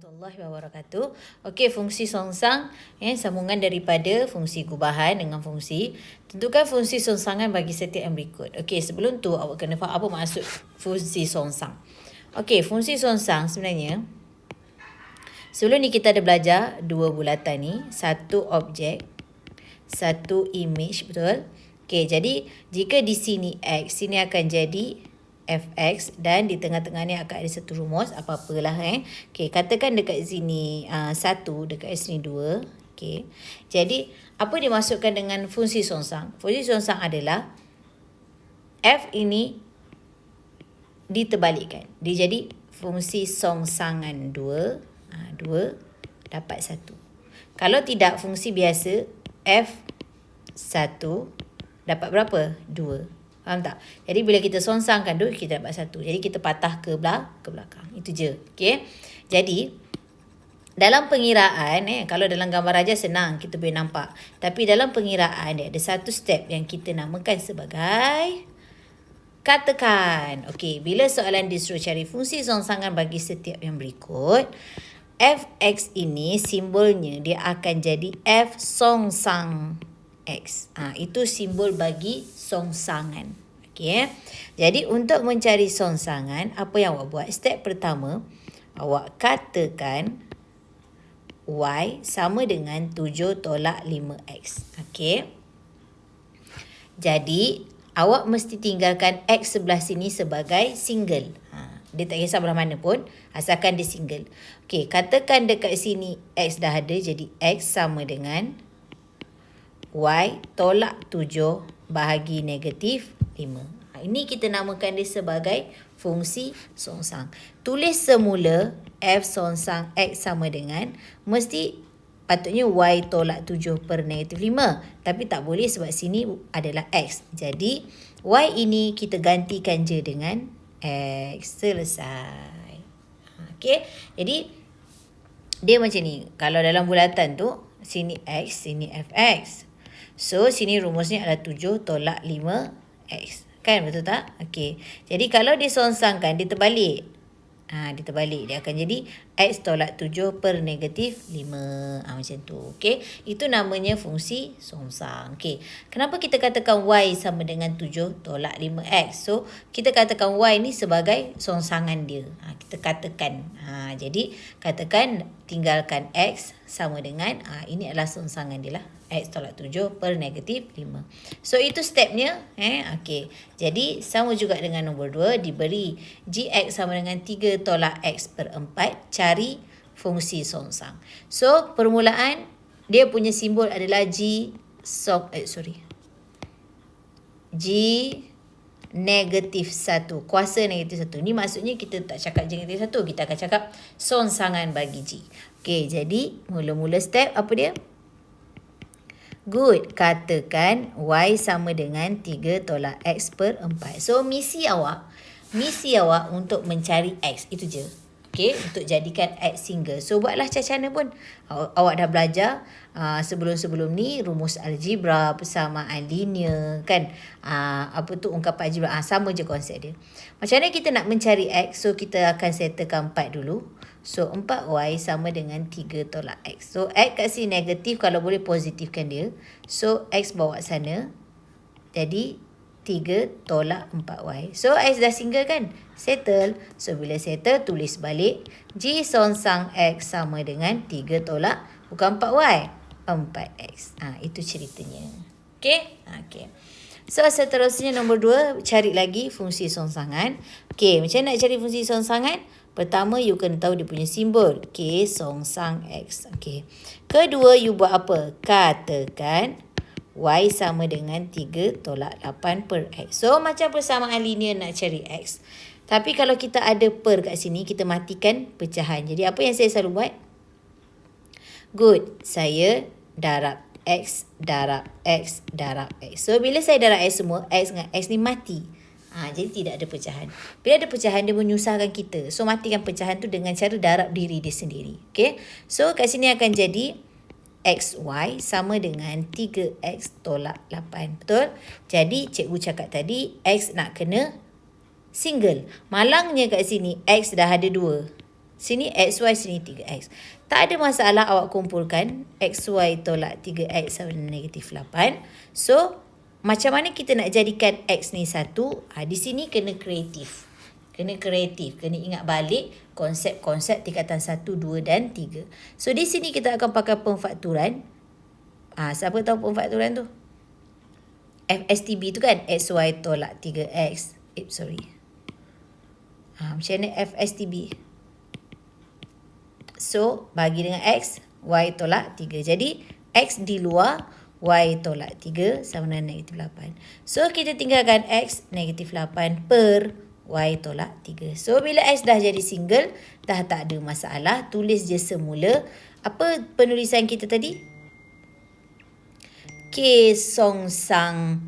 warahmatullahi wabarakatuh. Okey, fungsi songsang sambungan daripada fungsi gubahan dengan fungsi. Tentukan fungsi songsangan bagi setiap yang berikut. Okey, sebelum tu awak kena faham apa maksud fungsi songsang. Okey, fungsi songsang sebenarnya sebelum ni kita ada belajar dua bulatan ni, satu objek, satu image, betul? Okey, jadi jika di sini X, sini akan jadi fx dan di tengah-tengah ni akan ada satu rumus apa-apalah Okey, katakan dekat sini 1, dekat sini 2. Okey. Jadi apa dimaksudkan dengan fungsi songsang? Fungsi songsang adalah f ini diterbalikkan. Dia jadi fungsi songsangan 2, 2 dapat 1. Kalau tidak fungsi biasa f1 dapat berapa? 2. Faham tak? Jadi bila kita songsangkan dulu, kita dapat 1. Jadi kita patah ke belakang. Itu je. Okay? Jadi, dalam pengiraan, kalau dalam gambar raja senang, kita boleh nampak. Tapi dalam pengiraan, dia ada satu step yang kita namakan sebagai katakan. Okey, bila soalan disuruh cari fungsi songsangan bagi setiap yang berikut, fx ini simbolnya dia akan jadi f songsang X. Itu simbol bagi songsangan. Okey. Jadi untuk mencari songsangan, apa yang awak buat? Step pertama, awak katakan Y sama dengan 7 tolak 5X. Okey. Jadi, awak mesti tinggalkan X sebelah sini sebagai single. Dia tak kisah belah mana pun, asalkan dia single. Okey, katakan dekat sini X dah ada, jadi X sama dengan Y tolak 7 bahagi negatif 5. Ini kita namakan dia sebagai fungsi songsang. Tulis semula F songsang X sama dengan, mesti patutnya Y tolak 7 per negatif 5. Tapi tak boleh sebab sini adalah X. Jadi Y ini kita gantikan je dengan X. Selesai. Okey. Jadi dia macam ni. Kalau dalam bulatan tu, sini X, sini Fx. So, sini rumusnya adalah 7 tolak 5X. Kan, betul tak? Okey. Jadi, kalau disongsangkan, dia terbalik. Dia terbalik. Dia akan jadi X tolak 7 per negatif 5. Macam tu. Okey. Itu namanya fungsi songsang. Okey. Kenapa kita katakan Y sama dengan 7 tolak 5X? So, kita katakan Y ni sebagai songsangan dia. Kita katakan. Jadi, katakan tinggalkan X sama dengan, ini adalah songsangan dia lah. X tolak 7 per negatif 5. So, itu stepnya. Okey. Jadi, sama juga dengan nombor 2. Diberi Gx sama dengan 3 tolak X per 4. Cari fungsi songsang. So, permulaan, dia punya simbol adalah G negatif 1. Kuasa negatif 1. Ni maksudnya kita tak cakap G negatif 1. Kita akan cakap songsangan bagi G. Okey, jadi mula-mula step apa dia? Good. Katakan Y sama dengan 3 tolak X per 4. So, misi awak untuk mencari X. Itu je. Okay, untuk jadikan X single. So, buatlah cara-cara pun. Awak dah belajar sebelum-sebelum ni rumus algebra, persamaan linear, kan? Ungkapan algebra. Sama je konsep dia. Macam mana kita nak mencari X? So, kita akan settlekan 4 dulu. So, 4Y sama dengan 3 tolak X. So, X kat sini negatif, kalau boleh positifkan dia. So, X bawa sana. Jadi, 3 tolak 4Y. So, X dah single kan? Settle. So, bila settle, tulis balik. G songsang X sama dengan 3 tolak, bukan 4Y, 4X. Itu ceritanya. Okay? Okay. So, seterusnya nombor 2, cari lagi fungsi songsangan. Okay, macam mana nak cari fungsi songsangan? Pertama, you kena tahu dia punya simbol. K songsang X. Okay. Kedua, you buat apa? Katakan Y sama dengan 3 tolak 8 per X. So, macam persamaan linear nak cari X. Tapi kalau kita ada per kat sini, kita matikan pecahan. Jadi, apa yang saya selalu buat? Good. Saya darab X, darab X, darab X. So, bila saya darab X semua, X dengan X ni mati. Jadi tidak ada pecahan. Bila ada pecahan, dia menyusahkan kita. So, matikan pecahan tu dengan cara darab diri dia sendiri. Okay. So, kat sini akan jadi XY sama dengan 3X tolak 8. Betul? Jadi, cikgu cakap tadi, X nak kena single. Malangnya kat sini, X dah ada 2. Sini XY, sini 3X. Tak ada masalah awak kumpulkan XY tolak 3X sama dengan negatif 8. So, macam mana kita nak jadikan X ni satu? Di sini kena kreatif. Kena ingat balik konsep-konsep tingkatan 1, 2 dan 3. So, di sini kita akan pakai pemfakturan. Siapa tahu pemfakturan tu? FSTB tu kan? XY tolak 3X. Macam mana FSTB? So, bagi dengan X, Y tolak 3. Jadi, X di luar, Y tolak 3 sama dengan negatif 8. So, kita tinggalkan X negatif 8 per Y tolak 3. So, bila X dah jadi single, dah tak ada masalah. Tulis je semula. Apa penulisan kita tadi? K song sang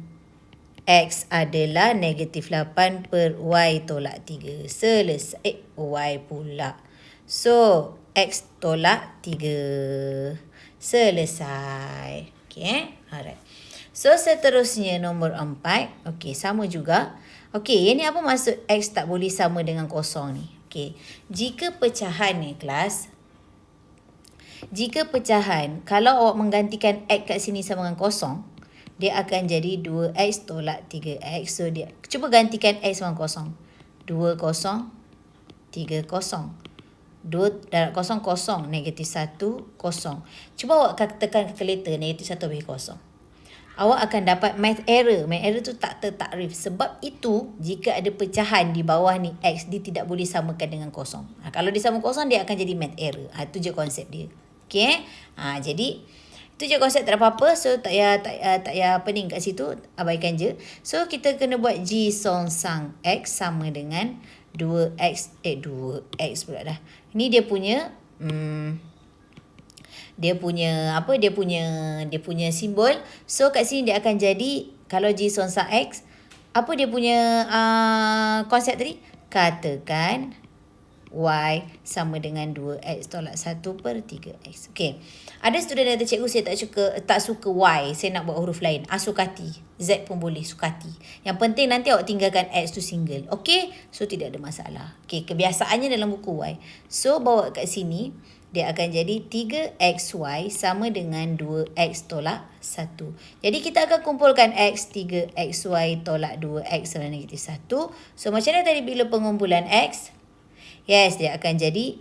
X adalah negatif 8 per Y tolak 3. Selesai. Y pula. So, X tolak 3. Selesai. Okay, alright. So, seterusnya nombor 4. Okay, sama juga. Okay, ini apa maksud X tak boleh sama dengan kosong ni? Okay, jika pecahan ni kelas. Jika pecahan, kalau awak menggantikan X kat sini sama dengan kosong, dia akan jadi 2X tolak 3X. So, dia cuba gantikan X sama kosong. 2 kosong, 3 kosong. 2 darab kosong, kosong. Negatif 1, kosong. Cuba awak tekan kalkulator negatif 1 bagi kosong. Awak akan dapat math error. Math error tu tak tertakrif. Sebab itu, jika ada pecahan di bawah ni X, dia tidak boleh samakan dengan kosong. Kalau dia sama kosong, dia akan jadi math error. Itu je konsep dia. Okay. Jadi, itu je konsep, tak ada apa-apa. So, tak payah pening kat situ. Abaikan je. So, kita kena buat G song sang X sama dengan 2X pula dah. Ini dia punya dia punya simbol. So kat sini dia akan jadi, kalau G song sang X, apa dia punya konsep tadi? Katakan Y sama dengan 2X tolak 1 per 3X. Okay. Ada student kata, cikgu saya tak suka Y. Saya nak buat huruf lain. Sukati. Z pun boleh, sukati. Yang penting nanti awak tinggalkan X tu single. Okay. So tidak ada masalah. Okay. Kebiasaannya dalam buku Y. So bawa kat sini. Dia akan jadi 3XY sama dengan 2X tolak 1. Jadi kita akan kumpulkan X. 3XY tolak 2X sama dengan negatif 1. So macam mana tadi bila pengumpulan X? Yes, dia akan jadi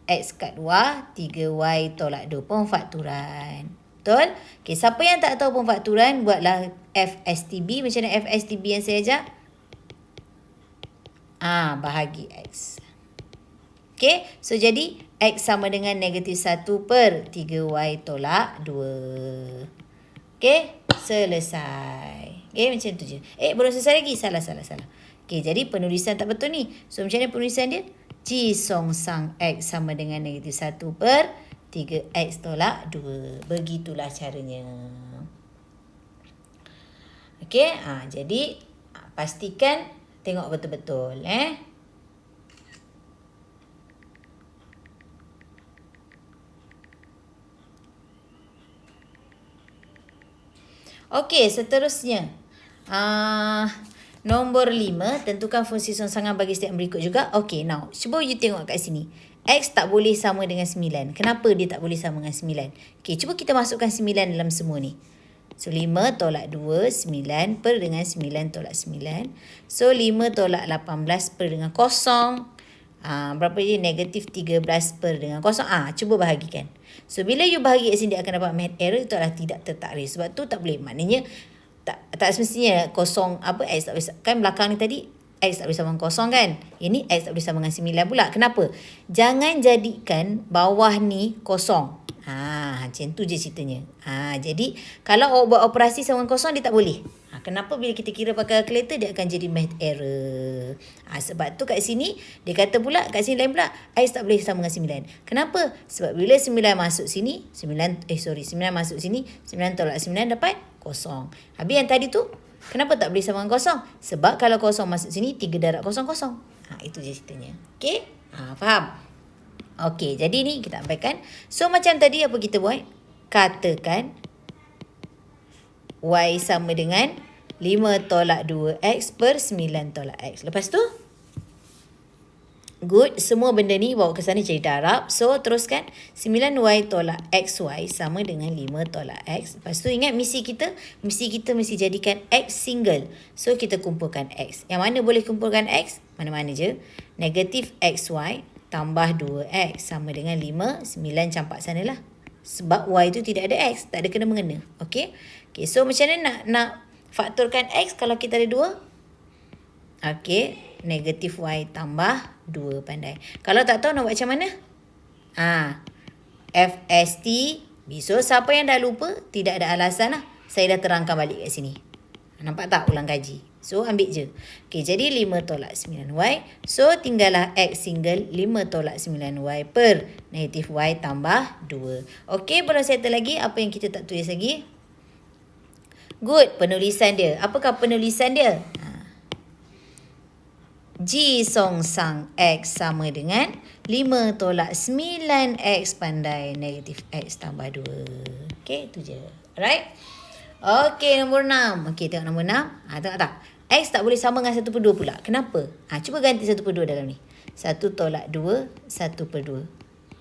X kat luar, 3Y tolak 2. Pemfakturan. Betul? Okay, siapa yang tak tahu pemfakturan, buatlah FSTB. Macam mana FSTB yang saya ajar? Bahagi X. Okay, so jadi X sama dengan negatif 1 per 3Y tolak 2. Okay, selesai. Okay, macam tu je. Belum selesai lagi. Salah. Okay, jadi penulisan tak betul ni. So, macam mana penulisan dia? G song sang X sama dengan negatif 1 per 3X tolak 2. Begitulah caranya. Okay, jadi pastikan tengok betul-betul. Okey, seterusnya. Nombor 5, tentukan fungsi songsangan bagi setiap berikut juga. Okey, now, cuba you tengok kat sini. X tak boleh sama dengan 9. Kenapa dia tak boleh sama dengan 9? Okey, cuba kita masukkan 9 dalam semua ni. So, 5 tolak 2, 9 per dengan 9 tolak 9. So, 5 tolak 18 per dengan kosong. Berapa je? Negatif 13 per dengan kosong. Cuba bahagikan. So, bila you bahagi kat sini, dia akan dapat math error. Itu adalah tidak tertakrif. Sebab tu tak boleh. Maknanya, tak semestinya kosong X tak boleh. Kan belakang ni tadi X tak boleh sama dengan kosong kan. Ini X tak boleh sama dengan 9 pula. Kenapa? Jangan jadikan bawah ni kosong. Macam tu je ceritanya. Jadi kalau awak buat operasi sama dengan kosong, dia tak boleh. Kenapa bila kita kira pakai kalkulator, dia akan jadi math error. Sebab tu kat sini dia kata pula, kat sini lain pula, X tak boleh sama dengan 9. Kenapa? Sebab bila 9 masuk sini, 9 masuk sini, 9 tolak 9 dapat kosong. Habis yang tadi tu, kenapa tak boleh sama dengan kosong? Sebab kalau kosong masuk sini, 3 darab kosong, kosong. Itu je ceritanya. Okay? Faham? Okay, jadi ni kita abaikan. So, macam tadi apa kita buat? Katakan Y sama dengan 5 tolak 2X per 9 tolak X. Lepas tu, Good. Semua benda ni bawa ke sana jadi darab. So, teruskan. 9Y tolak XY sama dengan 5 tolak X. Lepas tu ingat misi kita mesti jadikan X single. So, kita kumpulkan X. Yang mana boleh kumpulkan X? Mana-mana je. Negatif XY tambah 2X sama dengan 5. 9 campak sanalah. Sebab Y tu tidak ada X. Tak ada kena-mengena. Okay? Okay, so macam mana nak faktorkan X kalau kita ada 2? Okay. Negatif Y tambah 2 pandai. Kalau tak tahu nak buat macam mana? FST. So, siapa yang dah lupa, tidak ada alasan lah. Saya dah terangkan balik kat sini. Nampak tak ulang kaji? So, ambil je. Okay, jadi 5 tolak 9Y. So, tinggallah X single 5 tolak 9Y per negatif Y tambah 2. Okay, belum settle lagi. Apa yang kita tak tulis lagi? Good, penulisan dia. Apakah penulisan dia? G songsang X sama dengan 5 tolak 9X pandai negatif X tambah 2. Okay, itu je. Alright? Okay, nombor 6. Okay, tengok nombor 6. Tengok tak? X tak boleh sama dengan 1/2 pula. Kenapa? Cuba ganti 1/2 dalam ni. 1 tolak 2, 1/2.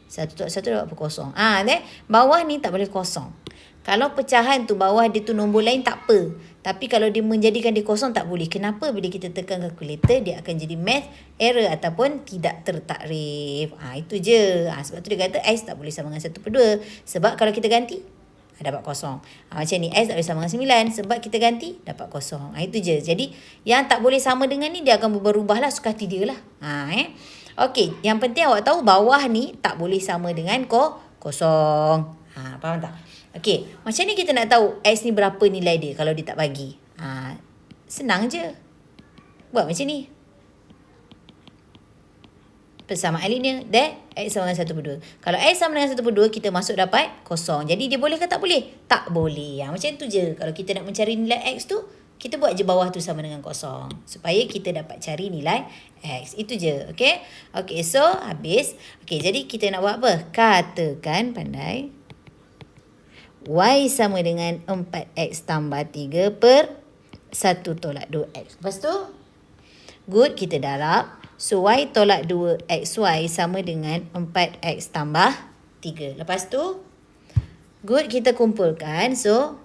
1 tolak 1 dapat kosong. Bawah ni tak boleh kosong. Kalau pecahan tu bawah dia tu nombor lain tak apa. Tapi kalau dia menjadikan dia kosong tak boleh. Kenapa? Bila kita tekan kalkulator dia akan jadi math error ataupun tidak tertakrif. Itu je. Sebab tu dia kata X tak boleh sama dengan 1/2. Sebab kalau kita ganti dapat kosong. Macam ni X tak boleh sama dengan 9 sebab kita ganti dapat kosong. Itu je. Jadi yang tak boleh sama dengan ni dia akan berubah lah suka hati dia lah. Okey, yang penting awak tahu bawah ni tak boleh sama dengan kosong. Faham tak? Okey, macam ni kita nak tahu X ni berapa nilai dia kalau dia tak bagi. Senang je. Buat macam ni. Persamaan linear. X sama dengan 1/2. Kalau X sama dengan 1/2, kita masuk dapat kosong. Jadi dia boleh ke tak boleh? Tak boleh. Macam tu je. Kalau kita nak mencari nilai X tu, kita buat je bawah tu sama dengan kosong. Supaya kita dapat cari nilai X. Itu je. Okay? Okay, so habis. Okay, jadi kita nak buat apa? Katakan pandai. Y sama dengan 4X tambah 3 per 1 tolak 2X. Lepas tu, good, kita darab. So, Y tolak 2XY sama dengan 4X tambah 3. Lepas tu, good, kita kumpulkan. So,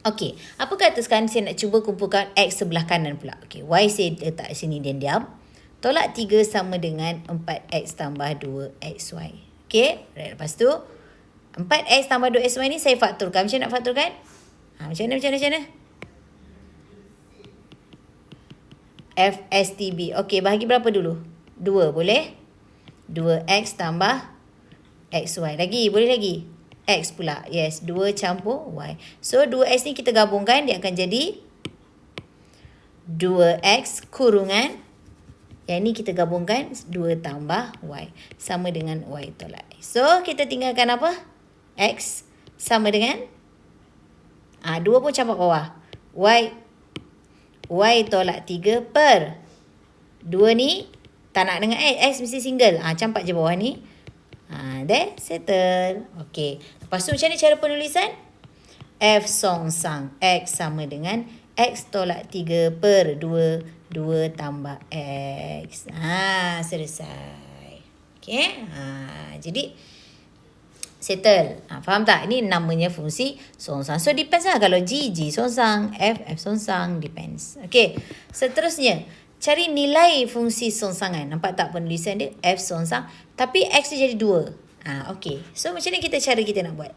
okay. Apa kata sekarang saya nak cuba kumpulkan X sebelah kanan pula. Okay, Y saya letak sini diam-diam. Tolak 3 sama dengan 4X tambah 2XY. Okay, right. Lepas tu, 4X tambah 2XY ni saya fakturkan. Macam mana nak fakturkan? Macam mana? FSTB. Okey, bahagi berapa dulu? 2 boleh? 2X tambah XY. Boleh lagi? X pula. Yes, 2 campur Y. So, 2X ni kita gabungkan. Dia akan jadi 2X kurungan. Yang ni kita gabungkan 2 tambah Y. Sama dengan Y tolak X. So, kita tinggalkan apa? X sama dengan 2 pun campak bawah. Y tolak 3 per 2 ni tak nak dengan X mesti single. Campak je bawah ni. There, settle. Okay. Lepas tu macam ni cara penulisan? F songsang X sama dengan X tolak 3 per 2. 2 tambah X. Selesai. Okay. Jadi settle. Faham tak? Ini namanya fungsi songsang. So, depends lah. Kalau G songsang. F songsang. Depends. Okay. Seterusnya, cari nilai fungsi songsangan. Nampak tak penulisan dia? F songsang. Tapi X dia jadi 2. Okay. So, macam ni cara kita nak buat?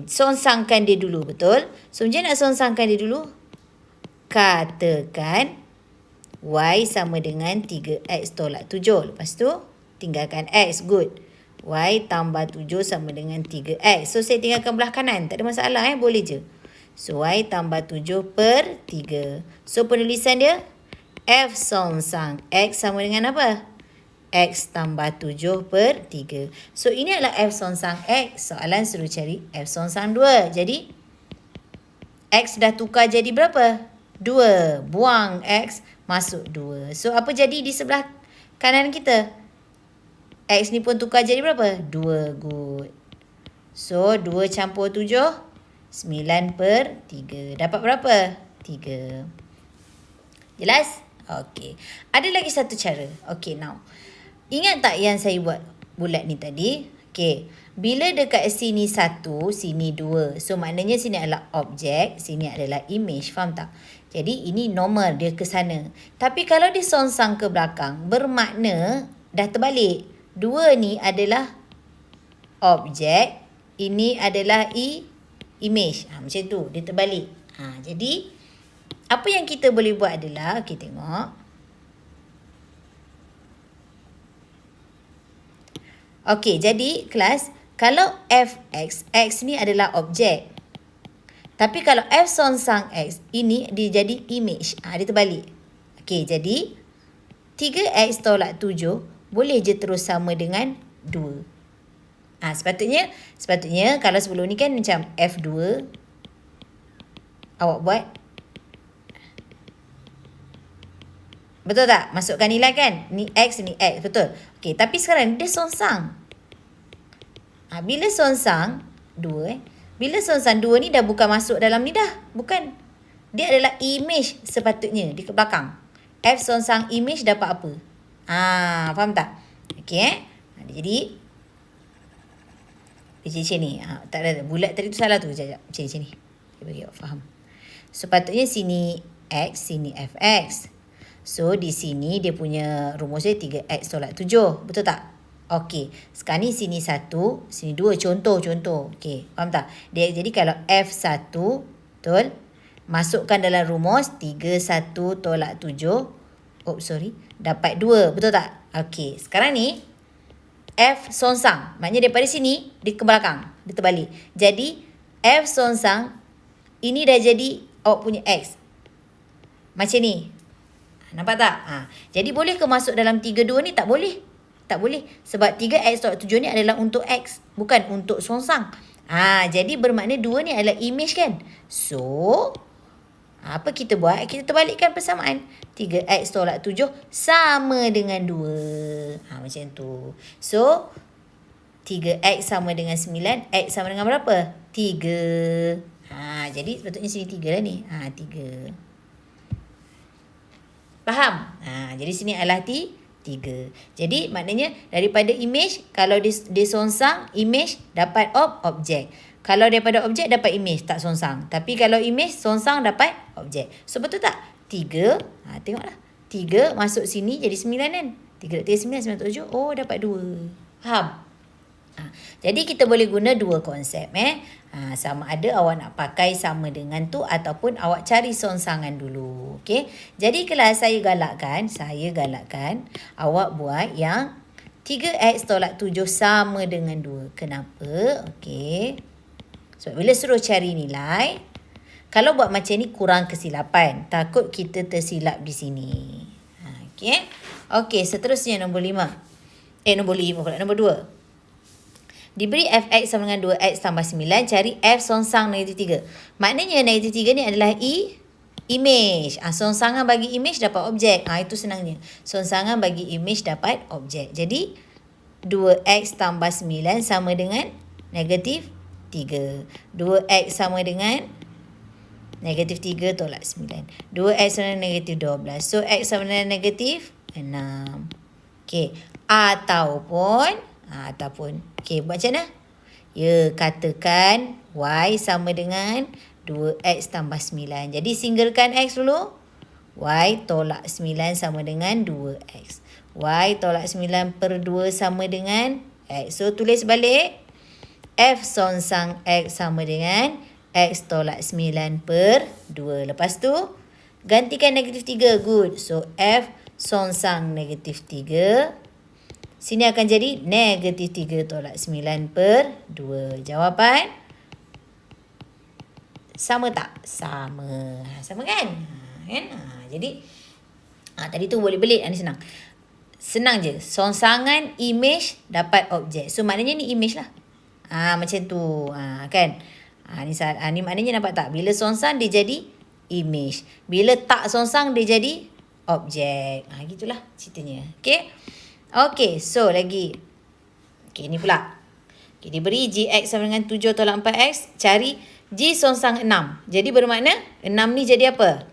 Songsangkan dia dulu. Betul? So, macam nak songsangkan dia dulu? Katakan Y sama dengan 3X tolak 7. Lepas tu, tinggalkan X. Good. Y tambah 7 sama dengan 3X. So, saya tinggalkan belah kanan. Tak ada masalah. Boleh je. So, Y tambah 7 per 3. So, penulisan dia. F songsang X sama dengan apa? X tambah 7 per 3. So, ini adalah F songsang X. Soalan suruh cari F songsang 2. Jadi, X dah tukar jadi berapa? 2. Buang X, masuk 2. So, apa jadi di sebelah kanan kita? X ni pun tukar jadi berapa? 2. Good. So, 2 campur 7. 9 per 3. Dapat berapa? 3. Jelas? Okey. Ada lagi satu cara. Okey, now. Ingat tak yang saya buat bulat ni tadi? Okey. Bila dekat sini 1, sini 2. So, maknanya sini adalah objek, sini adalah image. Faham tak? Jadi, ini normal dia ke sana. Tapi kalau dia songsang ke belakang, bermakna dah terbalik. 2 ni adalah objek, ini adalah image. Macam tu, dia terbalik. Jadi, apa yang kita boleh buat adalah, kita tengok. Okey, jadi kelas, kalau fx, x ni adalah objek. Tapi kalau f songsang x, ini dia jadi image. Dia terbalik. Okey, jadi 3x tolak 7 boleh je terus sama dengan 2. Sepatutnya kalau sebelum ni kan macam f2, awak buat. Betul tak? Masukkan nilai kan? Ni x, ni x. Betul. Okey, tapi sekarang dia songsang. Bila songsang 2 Bila songsang 2 ni dah bukan masuk dalam ni dah. Bukan. Dia adalah image sepatutnya di belakang. F songsang image dapat apa? Faham tak? Okey jadi macam ni. Tak ada. Bulat tadi tu salah tu. Sekejap. Macam ni. Kita bagi awak faham. Sepatutnya sini x, sini fx. So, di sini dia punya rumus dia 3x tolak 7. Betul tak? Okey. Sekarang ni sini 1, sini 2. Contoh. Okey. Faham tak? Jadi kalau F1, betul? Masukkan dalam rumus 31 tolak 7. Dapat 2. Betul tak? Okey. Sekarang ni, F songsang. Maknanya daripada sini, dia ke belakang. Dia terbalik. Jadi, F songsang, ini dah jadi awak punya X. Macam ni. Nampak tak? Jadi boleh ke masuk dalam 32 ni? Tak boleh. Tak boleh. Sebab 3x tolak 7 ni adalah untuk X. Bukan untuk songsang. Jadi bermakna 2 ni adalah image kan? So, apa kita buat? Kita terbalikkan persamaan. 3x tolak 7 sama dengan 2. Macam tu. So, 3x sama dengan 9. X sama dengan berapa? 3. Jadi sepatutnya sini 3 lah ni. 3. Faham? Jadi sini adalah 3. Jadi maknanya daripada image, kalau dia songsang, image dapat objek. Kalau daripada objek dapat image, tak songsang. Tapi kalau image, songsang dapat objek. So betul tak? 3. Tengoklah. 3 masuk sini jadi 9 kan? 3 9, 9 7. Oh, dapat 2. Faham? Jadi kita boleh guna dua konsep. Sama ada awak nak pakai sama dengan tu ataupun awak cari songsangan dulu. Okey. Jadi kelas saya galakkan awak buat yang 3x tolak 7 sama dengan 2. Kenapa? Okey. Sebab bila suruh cari nilai, kalau buat macam ni kurang kesilapan. Takut kita tersilap di sini. Okey. Okey, seterusnya nombor 5. Nombor 5 pula. Nombor 2. Diberi fx sama dengan 2x tambah 9, cari f songsang negatif 3. Maknanya negatif 3 ni adalah image. Songsangan bagi image dapat objek. Itu senangnya. Songsangan bagi image dapat objek. Jadi, 2x tambah 9 sama dengan negatif 3. 2x sama dengan negatif 3 tolak 9. 2x sama dengan negatif 12. So, x sama dengan negatif 6. Okey. Ataupun okey, buat macam mana? Ya, katakan y sama dengan 2x tambah 9. Jadi, singgalkan x dulu. Y tolak 9 sama dengan 2x. Y tolak 9 per 2 sama dengan x. So, tulis balik. F songsang x sama dengan x tolak 9 per 2. Lepas tu, gantikan negatif 3. Good. So, F songsang negatif 3. Sini akan jadi negatif 3 tolak 9 per 2. Jawapan sama tak? Sama. Sama kan? Jadi, tadi tu boleh belit. Ini senang. Senang je. Songsangan image dapat objek. So, maknanya ni image lah. Macam tu. Kan? Ni maknanya nampak tak? Bila songsang dia jadi image. Bila tak songsang dia jadi objek. Gitulah ceritanya. Okay? Okay, so lagi. Okay, ni pula. Okay, diberi gx sama dengan 7 tolak 4x. Cari g songsang 6. Jadi bermakna 6 ni jadi apa?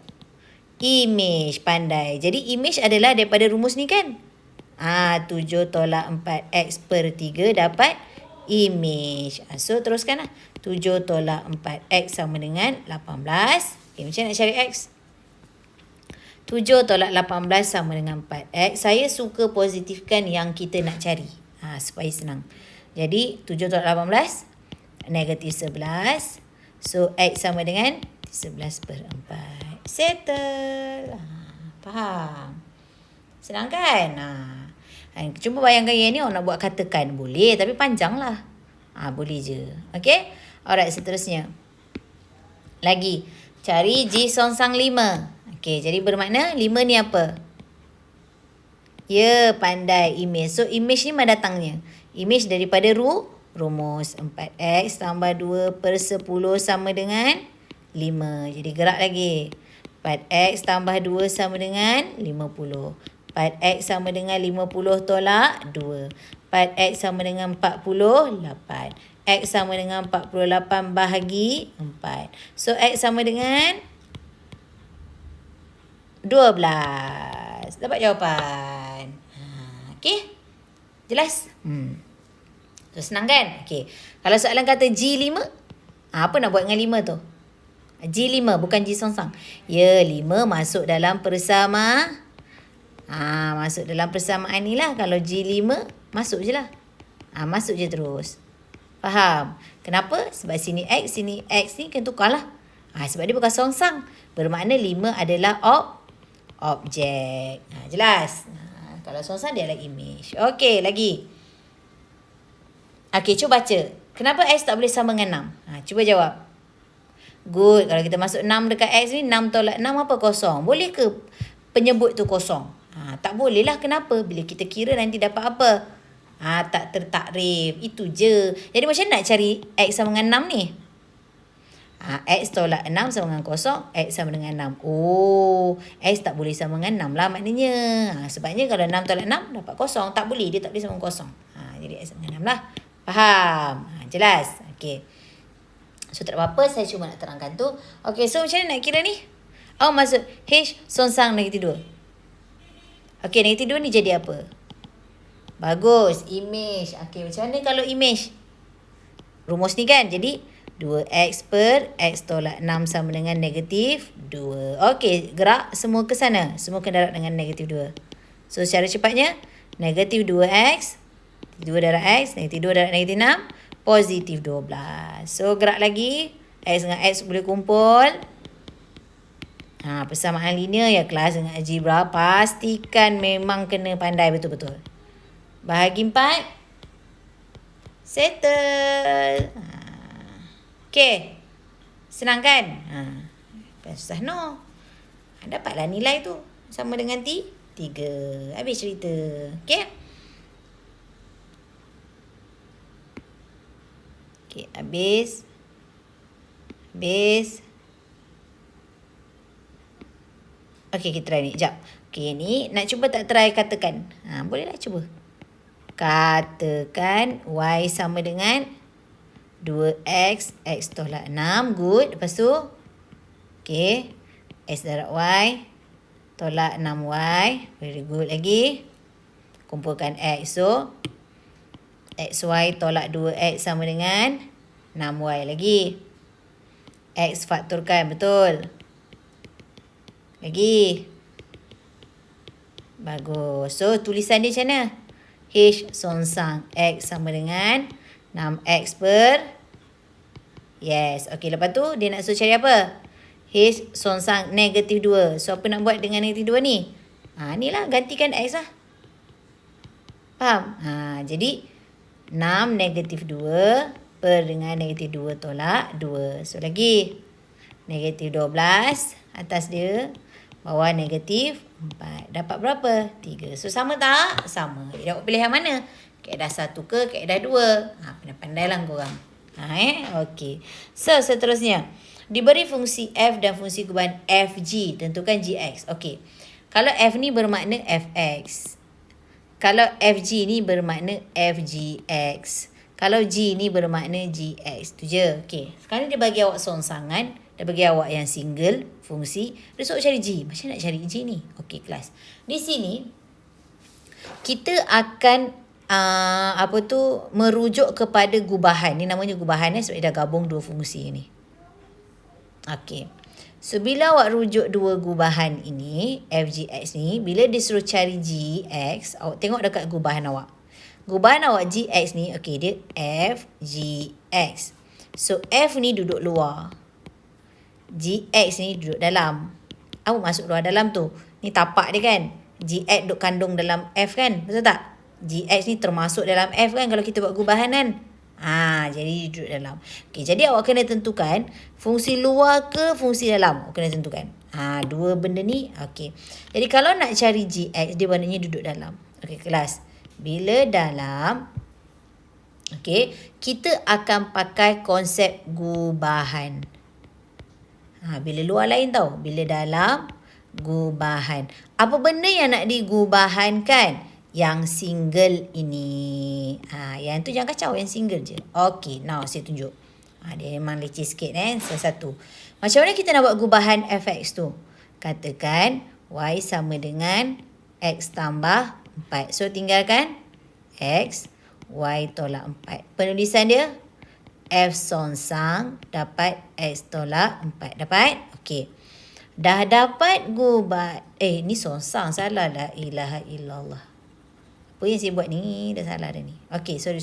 image. Pandai. Jadi image adalah daripada rumus ni kan? 7 tolak 4x per 3 dapat image. So teruskan lah. 7 tolak 4x sama dengan 18. Okay, macam nak cari x? 7 tolak 18 sama dengan 4x. Saya suka positifkan yang kita nak cari. Supaya senang. Jadi 7 tolak 18 negatif 11. So x sama dengan 11 per 4. Settle. Faham? Senang kan? Cuma bayangkan yang ni orang nak buat katakan. Boleh tapi panjang lah. Boleh je. Okay? Alright, seterusnya. Lagi. Cari G songsang 5. Okay, jadi bermakna 5 ni apa? Ya, pandai. Image. So, image ni mana datangnya? Image daripada rumus. 4x tambah 2 per 10 sama dengan 5. Jadi, gerak lagi. 4x tambah 2 sama dengan 50. 4x sama dengan 50 tolak 2. 4x sama dengan 48. X sama dengan 48 bahagi 4. So, X sama dengan 12. Dapat jawapan. Okey? Jelas? So, senang kan? Okey. Kalau soalan kata G5, apa nak buat dengan 5 tu? G5 bukan G songsang. Ya, 5 masuk dalam masuk dalam persamaan ni lah. Kalau G5, masuk je lah. Masuk je terus. Faham? Kenapa? Sebab sini X ni kena tukar lah. Sebab dia bukan songsang. Bermakna 5 adalah objek. Jelas? Kalau songsang dia adalah image. Okey, lagi. Okey, cuba baca. Kenapa X tak boleh sama dengan 6? Cuba jawab. Good. Kalau kita masuk 6 dekat X ni, 6 tolak 6 apa? Kosong. Boleh ke penyebut tu kosong? Tak boleh lah. Kenapa? Bila kita kira nanti dapat apa? Tak tertakrif. Itu je. Jadi macam nak cari X sama dengan 6 ni? X tolak 6 sama dengan kosong. X sama dengan 6. X tak boleh sama dengan 6 lah maknanya. Sebabnya kalau 6 tolak 6 dapat kosong. Tak boleh. Dia tak boleh sama dengan kosong. Jadi X sama dengan 6 lah. Faham? Jelas? Okay. So tak apa-apa. Saya cuma nak terangkan tu. Okay. So macam mana nak kira ni? Maksud H songsang negatif 2. Okay. Negatif 2 ni jadi apa? Bagus. Image. Okay. Macam mana kalau image? Rumus ni kan? Jadi 2x per x tolak 6 sama dengan negatif 2. Okey, gerak semua ke sana. Semua kena darab dengan negatif 2. So, secara cepatnya, negatif 2x, 2 darab x, negatif 2 darab negatif 6, positif 12. So, gerak lagi. X dengan x boleh kumpul. Persamaan linear ya kelas dengan algebra. Pastikan memang kena pandai betul-betul. Bahagi 4. Settle. Okey. Senang kan? Susah no. Dapatlah nilai tu. Sama dengan 3. Habis cerita. Okey? Okey, habis. Okey, kita try ni. Sekejap. Okey, ni nak cuba tak try katakan? Bolehlah cuba. Katakan y sama dengan 2x, x tolak 6. Good. Lepas tu, okay. X darab y tolak 6y. Very good lagi. Kumpulkan x. So, xy tolak 2x sama dengan 6y lagi. X faktorkan. Betul. Lagi. Bagus. So, tulisan dia macam mana? H songsang x sama dengan 6x per. Yes. Okey, lepas tu dia nak suruh cari apa? H songsang negatif 2. So, apa nak buat dengan negatif 2 ni? Ni lah. Gantikan x lah. Faham? Jadi, 6 negatif 2 per dengan negatif 2 tolak 2. So, lagi. Negatif 12. Atas dia. Bawah negatif 4. Dapat berapa? 3. So, sama tak? Sama. Dia dapat pilihan mana? Kaedah 1 ke kaedah 2? Pandai-pandailah korang. Okey. So, seterusnya. Diberi fungsi f dan fungsi kuban fg. Tentukan gx. Okey. Kalau f ni bermakna fx. Kalau fg ni bermakna fgx. Kalau g ni bermakna gx. Tu je. Okey. Sekarang dia bagi awak songsangan Dia bagi awak yang single fungsi. Dia suruh cari G. Macam nak cari G ni? Okey, kelas. Di sini kita akan merujuk kepada gubahan. Ni namanya gubahan sebab dia dah gabung dua fungsi ni. Okey. So bila awak rujuk dua gubahan ini, f, g, x ni, bila disuruh cari g, x, awak tengok dekat gubahan awak. Gubahan awak g, x ni, okey, dia f, g, x. So f ni duduk luar. G, x ni duduk dalam. Apa masuk luar dalam tu? Ni tapak dia kan? G, x duduk kandung dalam f kan? Betul tak? G, x ni termasuk dalam f kan kalau kita buat gubahan kan? Jadi duduk dalam. Okey, jadi awak kena tentukan fungsi luar ke fungsi dalam. Awak kena tentukan. Dua benda ni. Okey. Jadi kalau nak cari gx, dia maknanya duduk dalam. Okey, kelas. Bila dalam, okey, kita akan pakai konsep gubahan. Bila luar lain tau. Bila dalam, gubahan. Apa benda yang nak digubahankan? Yang single ini. Yang tu jangan kacau, yang single je. Okey, now saya tunjuk. Dia memang leceh sikit satu. Macam mana kita nak buat gubahan fx tu? Katakan y sama dengan x tambah 4. So tinggalkan x, y tolak 4. Penulisan dia f songsang dapat x tolak 4. Dapat? Okey. Dah dapat gubah. Ni songsang, salah la ilaha illallah. Apa yang saya buat ni dah salah dah ni. Okey, sorry.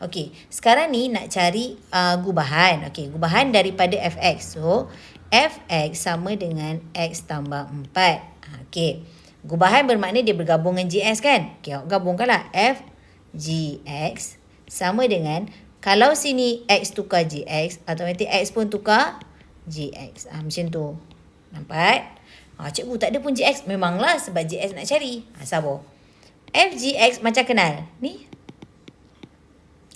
Okey, sekarang ni nak cari gubahan. Okey, gubahan daripada fx. So, fx sama dengan x tambah 4. Okey, gubahan bermakna dia bergabung dengan gx kan? Okey, awak gabungkanlah. f gx sama dengan, kalau sini x tukar gx, automatik x pun tukar gx. Macam tu. Nampak? Cikgu tak ada pun gx. Memanglah sebab gx nak cari. Sabar. FGX macam kenal. Ni.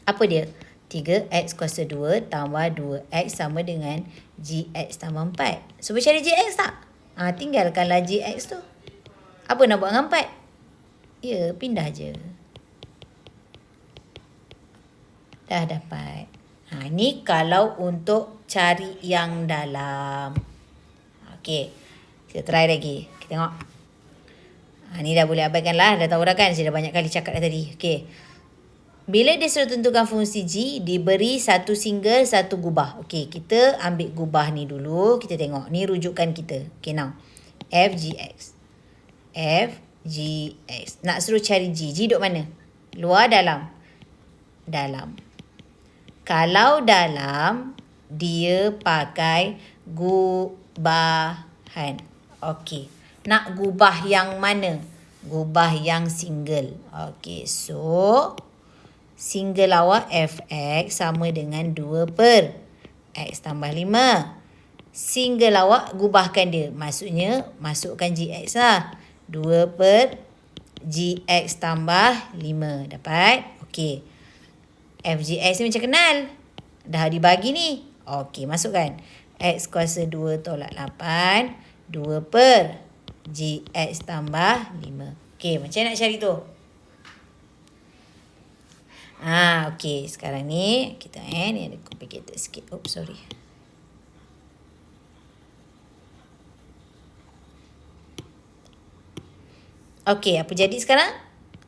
Apa dia? 3x kuasa 2 tambah 2x sama dengan gx tambah 4. So, boleh cari gx tak? Tinggalkanlah gx tu. Apa nak buat dengan 4? Ya, pindah je. Dah dapat. Ni kalau untuk cari yang dalam. Okey. Kita try lagi. Kita tengok. Ni dah boleh abaikan lah. Dah tahu dah kan. Saya dah banyak kali cakap dah tadi. Okey. Bila dia suruh tentukan fungsi G, diberi satu single, satu gubah. Okey. Kita ambil gubah ni dulu. Kita tengok. Ni rujukan kita. Okey, now. FGX. FGX. Nak suruh cari G. G duduk mana? Luar, dalam? Dalam. Kalau dalam, dia pakai gubahan. Okey. Nak gubah yang mana? Gubah yang single. Okey, so single awak fx sama dengan 2 per x tambah 5. Single awak gubahkan dia. Maksudnya, masukkan gx lah. 2 per gx tambah 5. Dapat? Okey. fgx ni macam kenal. Dah dibagi ni. Okey, masukkan. X kuasa 2 tolak 8. 2 per gx tambah 5. Okey, macam nak cari tu? Okey. Sekarang ni, kita ni ada complicated sikit. Oops, sorry. Okey, apa jadi sekarang?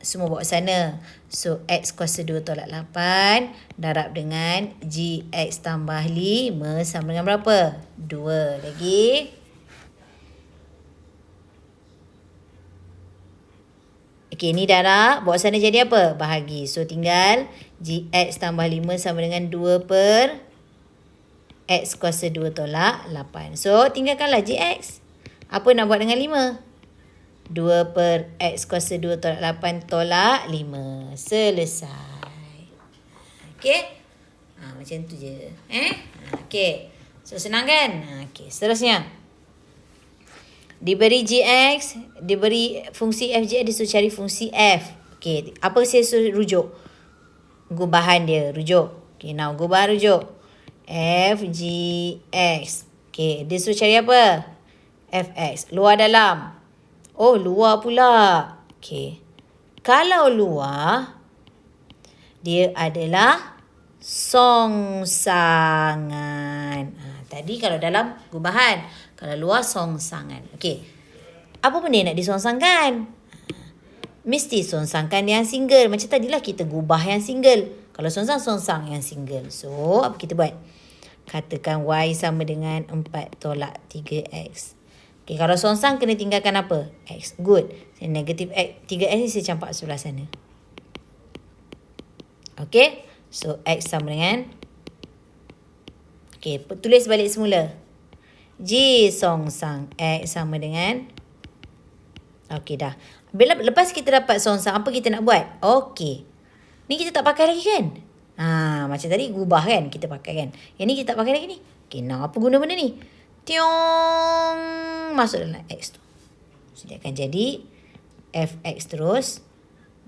Semua bawa sana. So, x kuasa 2 tolak 8 darab dengan gx tambah 5 sama dengan berapa? 2. Lagi. Okey, ni darab. Bawa sana jadi apa? Bahagi. So, tinggal gx tambah 5 sama dengan 2 per x kuasa 2 tolak 8. So, tinggalkanlah gx. Apa nak buat dengan 5? 2 per x kuasa 2 tolak 8 tolak 5. Selesai. Okey? Macam tu je. Okey. So, senang kan? Okey, seterusnya. Diberi gx, diberi fungsi fgx, disuruh cari fungsi f. Okey, apa saya suruh rujuk? Gubahan dia, rujuk. Okey, now gubahan rujuk. fgx. Okey, dia suruh cari apa? fx. Luar, dalam? Oh, luar pula. Okey. Kalau luar, dia adalah songsangan. Tadi kalau dalam gubahan. Kalau luar songsangan. Okey. Apa benda yang nak disongsangkan? Mesti songsangkan yang single. Macam tadilah kita gubah yang single. Kalau songsang yang single. So, apa kita buat? Katakan Y sama dengan 4 tolak 3X. Okay, kalau songsang kena tinggalkan apa? X. Good. Negatif X, 3X ni saya campak sebelah sana. Okay. So, X sama dengan. Okay, tulis balik semula. G songsang X sama dengan. Okay, dah. Lepas kita dapat songsang, apa kita nak buat? Okay. Ni kita tak pakai lagi kan? Macam tadi gubah kan kita pakai kan. Yang ni kita tak pakai lagi ni. Okay, now apa guna benda ni? Tiong. Masuk dalam X tu. So, dia akan jadi Fx terus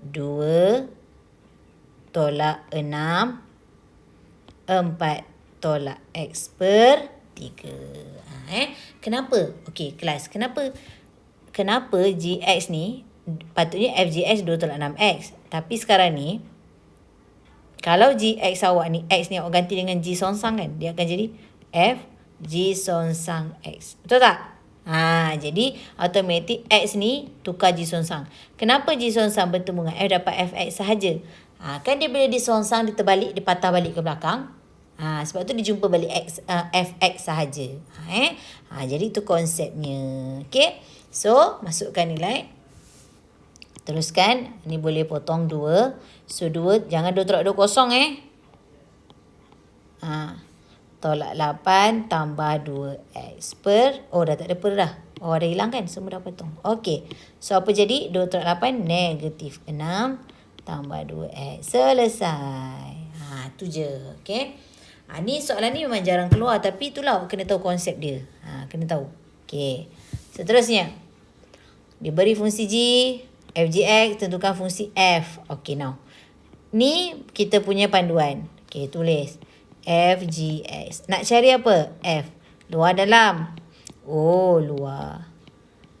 2 tolak 6 4 tolak X per 3. Kenapa? Okay, kelas. Kenapa Gx ni patutnya Fgx 2 tolak 6X. Tapi sekarang ni kalau Gx awak ni, X ni awak ganti dengan G songsang kan, dia akan jadi F G songsang X. Betul tak? Jadi automatik X ni tukar G songsang. Kenapa G songsang bertemu dengan F dapat Fx sahaja? Kan dia bila disongsang, dia terbalik, dia patah balik ke belakang. Sebab tu dia jumpa balik X, Fx sahaja. Jadi tu konsepnya. Okay. So, masukkan nilai. Teruskan. Ni boleh potong 2. So, 2. Jangan 2 tolak 2 kosong tolak 8 tambah 2x per. Oh, dah tak ada per dah. Oh, dah hilang kan? Semua dah potong. Okay. So, apa jadi? 2 tolak 8 negatif 6 tambah 2x. Selesai. Tu je. Okay. Ni soalan ni memang jarang keluar. Tapi itulah kena tahu konsep dia. Kena tahu. Okay. Seterusnya. Diberi fungsi G. Fgx, tentukan fungsi F. Okay, now. Ni kita punya panduan. Okay, tulis. Fgx. Nak cari apa? F. Luar dalam. Oh, luar.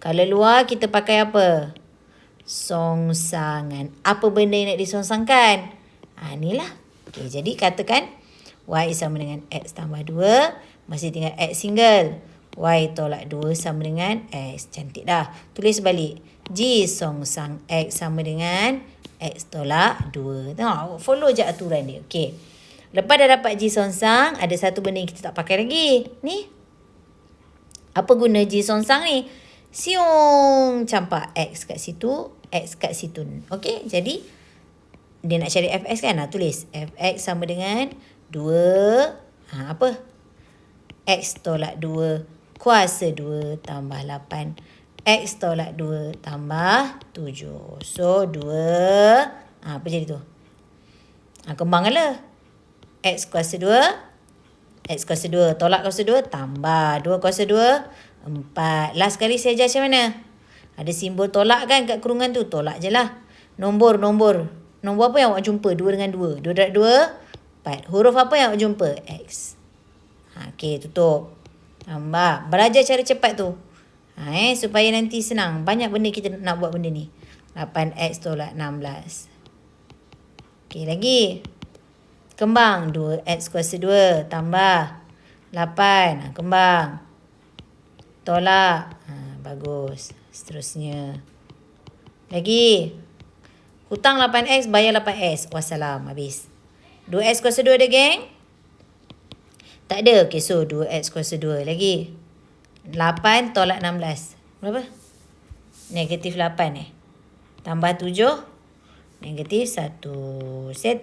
Kalau luar, kita pakai apa? Songsangan. Apa benda yang nak disongsangkan? Inilah. Okay, jadi katakan Y sama dengan X tambah 2. Masih tinggal X single. Y tolak 2 sama dengan X. Cantik dah. Tulis balik. G songsang X sama dengan X tolak 2. Tengok, follow je aturan dia. Okay. Lepas dah dapat G songsang, ada satu benda yang kita tak pakai lagi. Ni. Apa guna G songsang ni? Siung. Campak X kat situ, X kat situ. Okay, jadi dia nak cari Fx kan? Tulis. Fx sama dengan 2. Apa? X tolak 2 kuasa 2 tambah 8. X tolak 2 tambah 7. So, 2. Apa jadi tu? Kembang lah. X kuasa 2. X kuasa 2. Tolak kuasa 2. Tambah. 2 kuasa 2. 4. Last kali saya ajar macam mana? Ada simbol tolak kan kat kurungan tu. Tolak je lah. Nombor. Nombor apa yang awak jumpa? 2 dengan 2. 2 darab 2. 4. Huruf apa yang awak jumpa? X. Okay, tutup. Tambah. Belajar cara cepat tu. Supaya nanti senang. Banyak benda kita nak buat benda ni. 8x tolak 16. Okay, lagi. Kembang. 2x kuasa 2. Tambah. 8. Kembang. Tolak. Bagus. Seterusnya. Lagi. Hutang 8x, bayar 8s. Wassalam. Habis. 2x kuasa 2 ada, geng? Tak ada. Okay, so 2x kuasa 2. Lagi. 8 tolak 16. Berapa? Negatif 8 Tambah 7. Negatif 1. Settle.